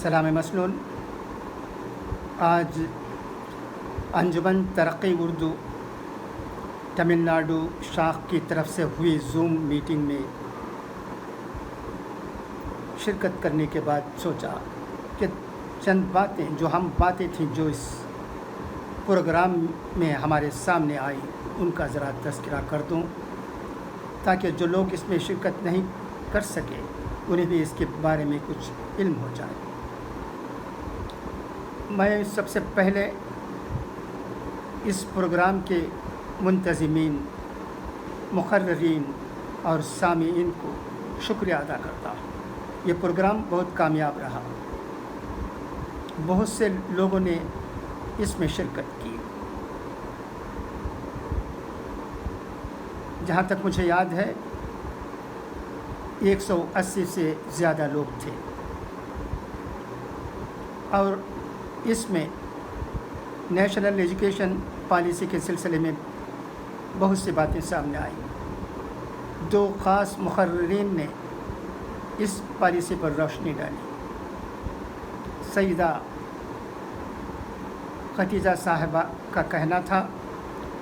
सलाम मसनून। आज अंजुमन तरक्की उर्दू तमिलनाडु शाख की तरफ से हुई ज़ूम मीटिंग में शिरकत करने के बाद सोचा कि चंद बातें थीं जो इस प्रोग्राम में हमारे सामने आई उनका ज़रा तज़किरा कर दूं, ताकि जो लोग इसमें शिरकत नहीं कर सके उन्हें भी इसके बारे में कुछ इल्म हो जाए। मैं सबसे पहले इस प्रोग्राम के मुंतज़िमीन, मुक़र्रिरीन और सामीईन को शुक्रिया अदा करता हूँ। ये प्रोग्राम बहुत कामयाब रहा, बहुत से लोगों ने इसमें शिरकत की। जहाँ तक मुझे याद है 180 से ज़्यादा लोग थे और इसमें नेशनल एजुकेशन पॉलिसी के सिलसिले में बहुत सी बातें सामने आई। दो ख़ास मुक़र्रिरीन ने इस पॉलिसी पर रोशनी डाली। सईदा खतीजा साहिबा का कहना था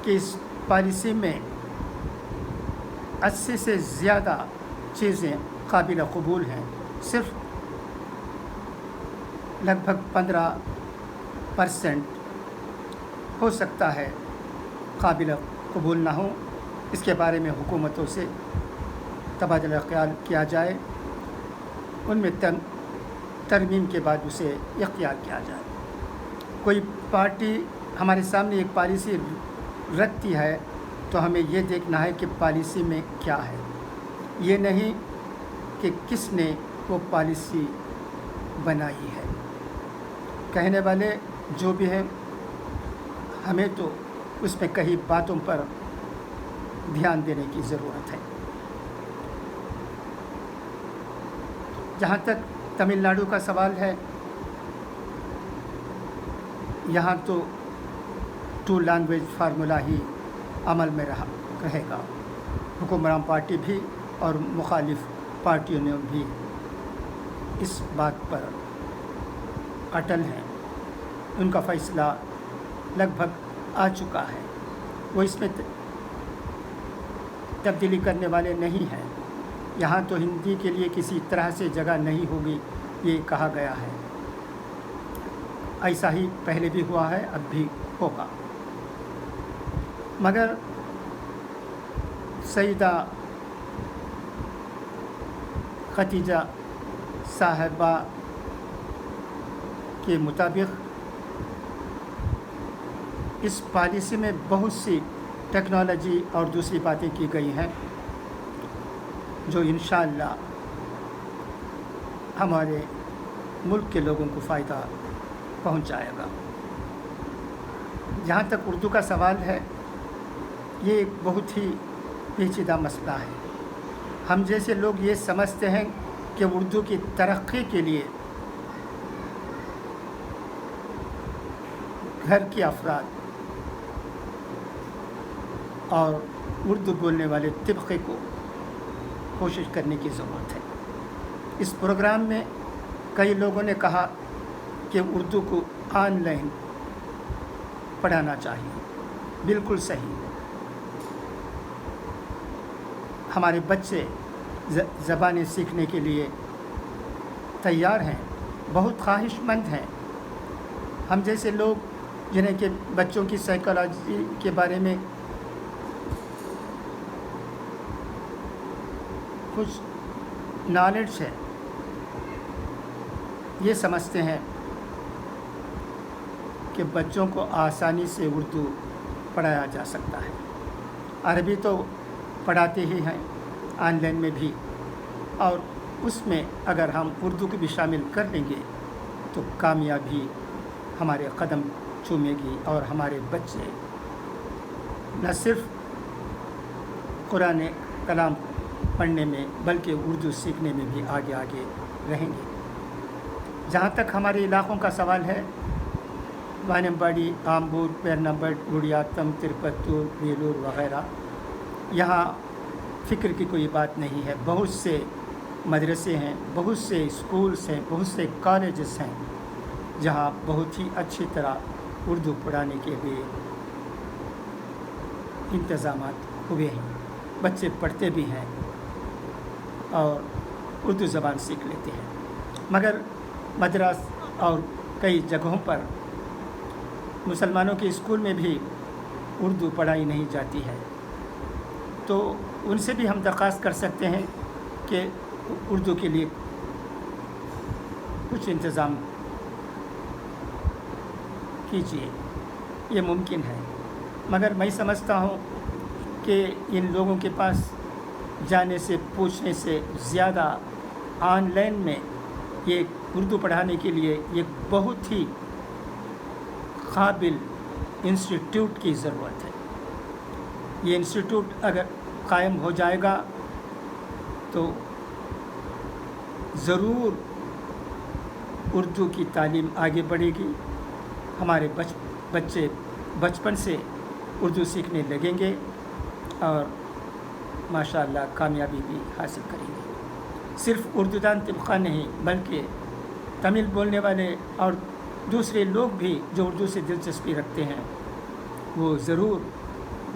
कि इस पॉलिसी में 80 से ज़्यादा चीज़ें काबिल क़बूल हैं, सिर्फ लगभग 15% हो सकता है काबिल क़बूल ना हो। इसके बारे में हुकूमतों से तबादला ख्याल किया जाए, उनमें तरमीम के बाद उसे इख्तियार किया जाए। कोई पार्टी हमारे सामने एक पॉलिसी रखती है तो हमें ये देखना है कि पॉलिसी में क्या है, ये नहीं कि किसने वो पॉलिसी बनाई है। कहने वाले जो भी हैं, हमें तो उसमें कई बातों पर ध्यान देने की ज़रूरत है। जहाँ तक तमिलनाडु का सवाल है, यहाँ तो 2 लैंग्वेज फार्मूला ही अमल में रहेगा। हुक्मरान पार्टी भी और मुखालिफ पार्टियों ने भी इस बात पर अटल हैं। उनका फ़ैसला लगभग आ चुका है, वो इसमें तब्दीली करने वाले नहीं हैं। यहाँ तो हिंदी के लिए किसी तरह से जगह नहीं होगी, ये कहा गया है। ऐसा ही पहले भी हुआ है, अब भी होगा। मगर सईदा खतीजा साहिबा के मुताबिक इस पॉलिसी में बहुत सी टेक्नोलॉजी और दूसरी बातें की गई हैं जो इंशाअल्लाह हमारे मुल्क के लोगों को फ़ायदा पहुंचाएगा। जहाँ तक उर्दू का सवाल है, ये एक बहुत ही पेचीदा मसला है। हम जैसे लोग ये समझते हैं कि उर्दू की तरक्की के लिए घर के अफराद और उर्दू बोलने वाले तबके को कोशिश करने की ज़रूरत है। इस प्रोग्राम में कई लोगों ने कहा कि उर्दू को ऑनलाइन पढ़ाना चाहिए। बिल्कुल सही। हमारे बच्चे ज़बानें सीखने के लिए तैयार हैं, बहुत ख्वाहिशमंद हैं। हम जैसे लोग जिन्हें कि बच्चों की साइकोलॉजी के बारे में कुछ नॉलेज है, ये समझते हैं कि बच्चों को आसानी से उर्दू पढ़ाया जा सकता है। अरबी तो पढ़ाते ही हैं ऑनलाइन में भी, और उसमें अगर हम उर्दू को भी शामिल कर लेंगे तो कामयाबी हमारे कदम चूमेगी और हमारे बच्चे न सिर्फ कुरान कलाम पढ़ने में बल्कि उर्दू सीखने में भी आगे आगे रहेंगे। जहाँ तक हमारे इलाक़ों का सवाल है, वानम्बाड़ी, आम्बूर, पेरनाबट, गुड़ियातम, तिरुपत्तूर, वेलूर वग़ैरह, यहाँ फ़िक्र की कोई बात नहीं है। बहुत से मदरसे हैं, बहुत से स्कूल्स हैं, बहुत से कॉलेजेस हैं जहाँ बहुत ही अच्छी तरह उर्दू पढ़ाने के लिए इंतज़ामात हुए हैं। बच्चे पढ़ते भी हैं और उर्दू ज़बान सीख लेते हैं। मगर मद्रास और कई जगहों पर मुसलमानों के स्कूल में भी उर्दू पढ़ाई नहीं जाती है, तो उनसे भी हम दरख्वास्त कर सकते हैं कि उर्दू के लिए कुछ इंतज़ाम कीजिए। ये मुमकिन है, मगर मैं समझता हूँ कि इन लोगों के पास जाने से पूछने से ज़्यादा ऑनलाइन में ये उर्दू पढ़ाने के लिए एक बहुत ही काबिल इंस्टीट्यूट की ज़रूरत है। ये इंस्टीट्यूट अगर कायम हो जाएगा तो ज़रूर उर्दू की तालीम आगे बढ़ेगी। हमारे बच्चे बचपन से उर्दू सीखने लगेंगे और माशाअल्लाह कामयाबी भी हासिल करेंगे। सिर्फ़ उर्दूदान तबका नहीं बल्कि तमिल बोलने वाले और दूसरे लोग भी जो उर्दू से दिलचस्पी रखते हैं वो ज़रूर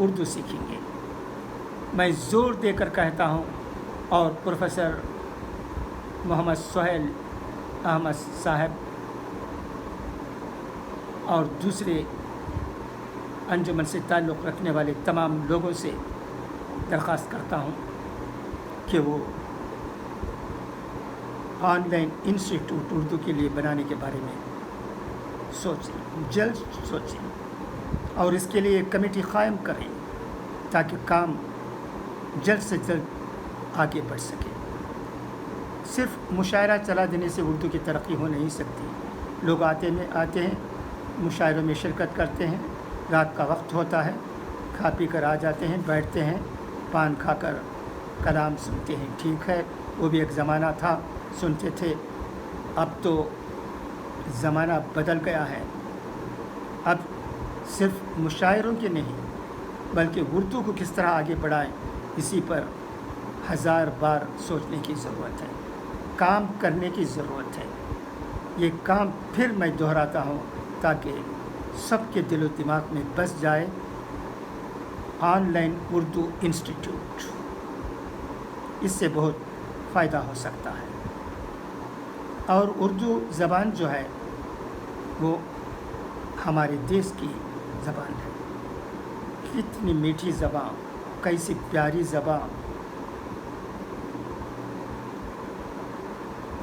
उर्दू सीखेंगे। मैं ज़ोर देकर कहता हूँ और प्रोफेसर मोहम्मद सुहेल अहमद साहब और दूसरे अंजुमन से ताल्लुक़ रखने वाले तमाम लोगों से दरख्वास्त करता हूँ कि वो ऑनलाइन इंस्टीट्यूट उर्दू के लिए बनाने के बारे में सोचें, जल्द सोचें और इसके लिए एक कमेटी कायम करें ताकि काम जल्द से जल्द आगे बढ़ सके। सिर्फ मुशायरा चला देने से उर्दू की तरक्की हो नहीं सकती। लोग आते हैं मुशायरों में शिरकत करते हैं, रात का वक्त होता है, खा पी कर आ जाते हैं, बैठते हैं, पान खाकर कलाम सुनते हैं। ठीक है, वो भी एक ज़माना था, सुनते थे। अब तो ज़माना बदल गया है। अब सिर्फ मुशायरों के नहीं बल्कि उर्दू को किस तरह आगे बढ़ाएं, इसी पर हज़ार बार सोचने की ज़रूरत है, काम करने की ज़रूरत है। ये काम फिर मैं दोहराता हूँ ताकि सबके दिलो दिमाग में बस जाए, ऑनलाइन उर्दू इंस्टीट्यूट, इससे बहुत फ़ायदा हो सकता है। और उर्दू ज़बान जो है वो हमारे देश की ज़बान है। कितनी मीठी ज़बान, कैसी प्यारी ज़बान,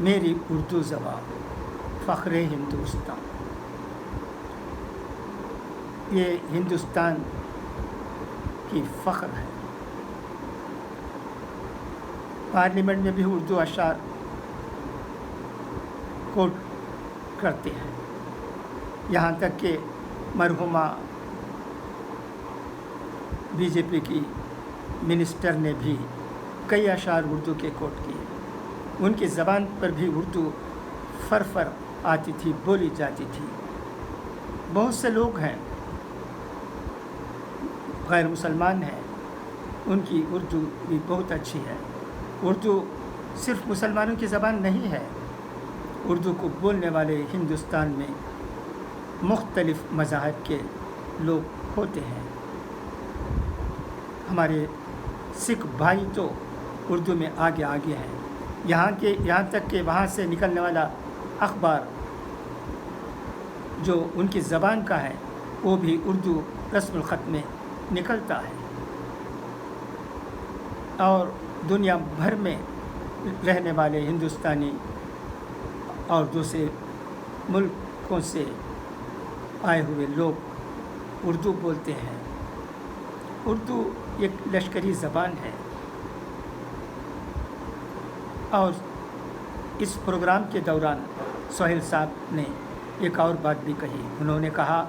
मेरी उर्दू ज़बान फ़ख्रे हिंदुस्तान। ये हिंदुस्तान की फ़ख्र है। पार्लियामेंट में भी उर्दू अशार कोट करते हैं, यहाँ तक कि मरहुमा बीजेपी की मिनिस्टर ने भी कई अशार उर्दू के कोट किए। उनकी ज़बान पर भी उर्दू फर आती थी, बोली जाती थी। बहुत से लोग हैं गैर मुसलमान हैं, उनकी उर्दू भी बहुत अच्छी है। उर्दू सिर्फ मुसलमानों की ज़बान नहीं है। उर्दू को बोलने वाले हिंदुस्तान में मुख्तलिफ़ मज़ाहब के लोग होते हैं। हमारे सिख भाई तो उर्दू में आगे हैं। यहाँ तक कि वहाँ से निकलने वाला अखबार जो उनकी ज़बान का है वो भी उर्दू रस्मुल ख़त में निकलता है। और दुनिया भर में रहने वाले हिंदुस्तानी और दूसरे मुल्कों से आए हुए लोग उर्दू बोलते हैं। उर्दू एक लश्करी ज़बान है। और इस प्रोग्राम के दौरान सुहेल साहब ने एक और बात भी कही। उन्होंने कहा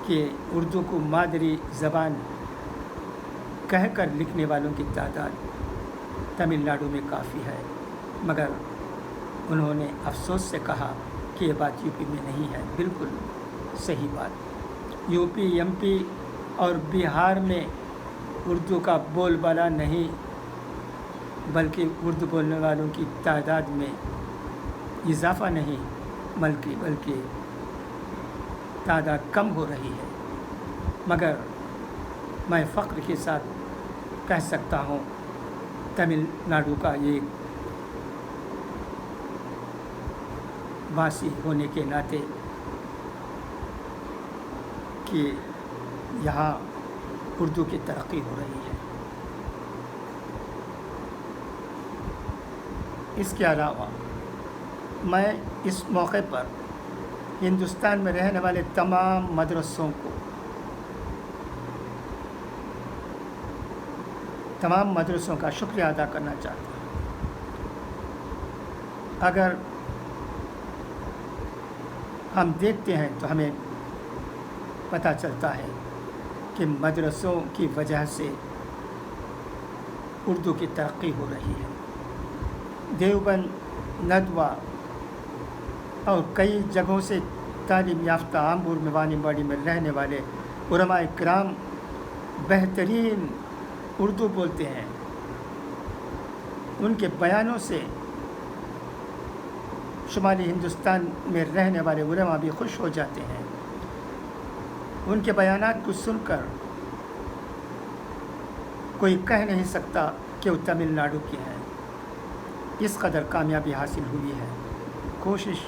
कि उर्दू को मादरी ज़बान कहकर लिखने वालों की तादाद तमिलनाडु में काफ़ी है, मगर उन्होंने अफसोस से कहा कि ये बात यूपी में नहीं है। बिल्कुल सही बात। यूपी, एमपी और बिहार में उर्दू का बोलबाला नहीं بلکہ اردو بولنے والوں کی تعداد میں اضافہ نہیں بلکہ تعداد کم ہو رہی ہے، مگر میں فخر کے ساتھ کہہ سکتا ہوں تمل ناڈو کا ایک واسی ہونے کے ناطے کہ یہاں اردو کی ترقی ہو رہی ہے۔ اس کے علاوہ میں اس موقع پر ہندوستان میں رہنے والے تمام مدرسوں کو، تمام مدرسوں کا شکریہ ادا کرنا چاہتا ہوں۔ اگر ہم دیکھتے ہیں تو ہمیں پتہ چلتا ہے کہ مدرسوں کی وجہ سے اردو کی ترقی ہو رہی ہے۔ دیوبند، ندوہ اور کئی جگہوں سے تعلیم یافتہ آمبور میں وانی باڑی میں رہنے والے علماء کرام بہترین اردو بولتے ہیں۔ ان کے بیانوں سے شمالی ہندوستان میں رہنے والے علماء بھی خوش ہو جاتے ہیں۔ ان کے بیانات کو سن کر کوئی کہہ نہیں سکتا کہ وہ تمل ناڈو کے ہیں۔ اس قدر کامیابی حاصل ہوئی ہے، کوشش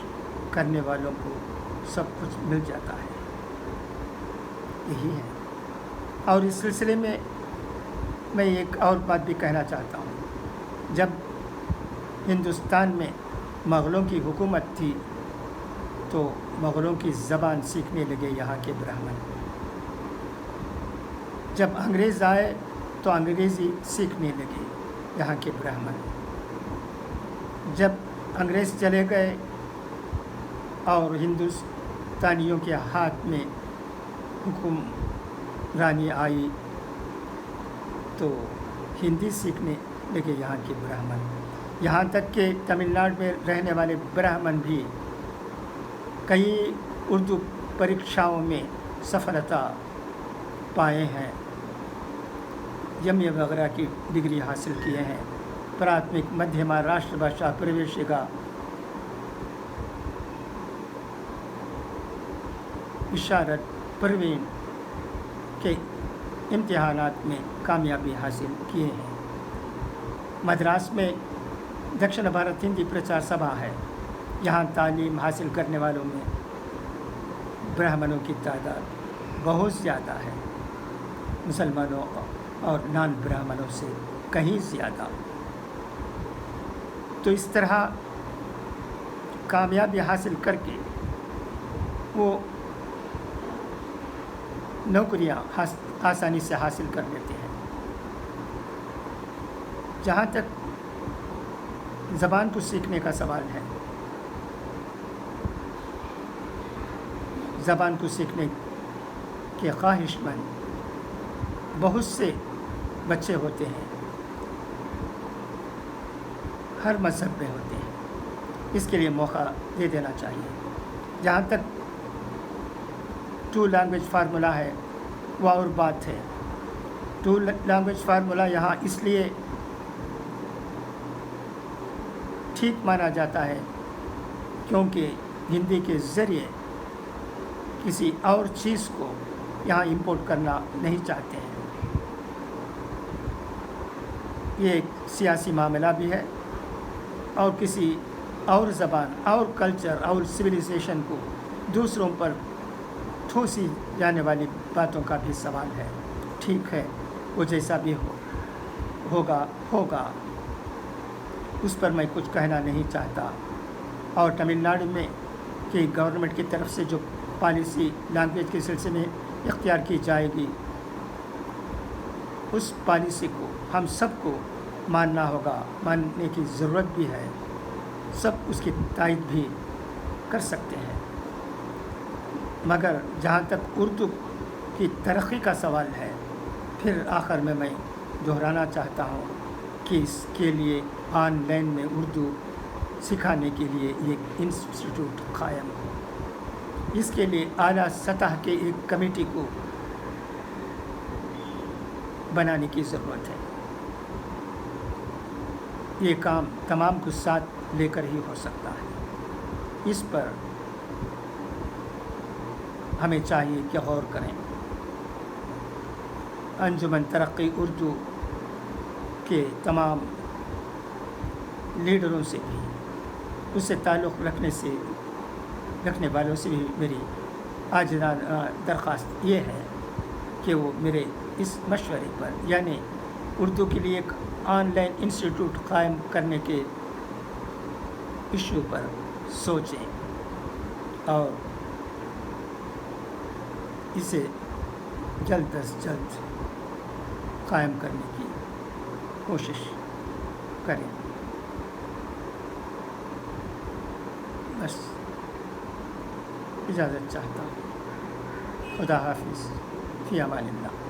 کرنے والوں کو سب کچھ مل جاتا ہے، یہی ہے۔ اور اس سلسلے میں میں ایک اور بات بھی کہنا چاہتا ہوں۔ جب ہندوستان میں مغلوں کی حکومت تھی تو مغلوں کی زبان سیکھنے لگے یہاں کے برہمن۔ جب انگریز آئے تو انگریزی سیکھنے لگے یہاں کے برہمن۔ جب انگریز چلے گئے اور ہندوستانیوں کے ہاتھ میں حکمرانی آئی تو ہندی سیکھنے لگے یہاں کے برہمن۔ یہاں تک کہ تمل ناڈو میں رہنے والے برہمن بھی کئی اردو پریکشاؤں میں سفلتا پائے ہیں، ایم اے وغیرہ کی ڈگری حاصل کیے ہیں۔ پراتمک، مدھیمہ، راشٹر بھاشا، پرویشیکا، اشارت، پروین کے امتحانات میں کامیابی حاصل کیے ہیں۔ مدراس میں دکشن بھارت ہندی پرچار سبھا ہے۔ یہاں تعلیم حاصل کرنے والوں میں برہمنوں کی تعداد بہت زیادہ ہے، مسلمانوں اور نان برہمنوں سے کہیں زیادہ۔ تو اس طرح کامیابی حاصل کر کے وہ نوکریاں آسانی سے حاصل کر لیتے ہیں۔ جہاں تک زبان کو سیکھنے کا سوال ہے، زبان کو سیکھنے کے خواہش مند بہت سے بچے ہوتے ہیں، ہر مذہب میں ہوتے ہیں۔ اس کے لیے موقع دے دینا چاہیے۔ جہاں تک 2 لینگویج فارمولہ ہے وہ اور بات ہے۔ 2 لینگویج فارمولہ یہاں اس لیے ٹھیک مانا جاتا ہے کیونکہ ہندی کے ذریعے کسی اور چیز کو یہاں امپورٹ کرنا نہیں چاہتے ہیں۔ یہ ایک سیاسی معاملہ بھی ہے اور کسی اور زبان اور کلچر اور سویلائزیشن کو دوسروں پر ٹھوسی جانے والی باتوں کا بھی سوال ہے۔ ٹھیک ہے، وہ جیسا بھی ہوگا، اس پر میں کچھ کہنا نہیں چاہتا۔ اور تمل ناڈو میں کی گورنمنٹ کی طرف سے جو پالیسی لینگویج کے سلسلے میں اختیار کی جائے گی، اس پالیسی کو ہم سب کو ماننا ہوگا، ماننے کی ضرورت بھی ہے۔ سب اس کی تائید بھی کر سکتے ہیں، مگر جہاں تک اردو کی ترقی کا سوال ہے، پھر آخر میں دہرانا چاہتا ہوں کہ اس کے لیے آن لائن میں اردو سکھانے کے لیے ایک انسٹیٹیوٹ قائم ہو۔ اس کے لیے اعلیٰ سطح کے ایک کمیٹی کو بنانے کی ضرورت ہے۔ یہ کام تمام کو ساتھ لے کر ہی ہو سکتا ہے۔ اس پر ہمیں چاہیے کہ غور کریں۔ انجمن ترقی اردو کے تمام لیڈروں سے بھی، اس سے تعلق رکھنے والوں سے بھی میری عاجزانہ درخواست یہ ہے کہ وہ میرے اس مشورے پر، یعنی اردو کے لیے ایک آن لائن انسٹیٹیوٹ قائم کرنے کے ایشو پر سوچیں اور اسے جلد از جلد قائم کرنے کی کوشش کریں۔ بس اجازت چاہتا ہوں۔ خدا حافظ، فی امان اللہ۔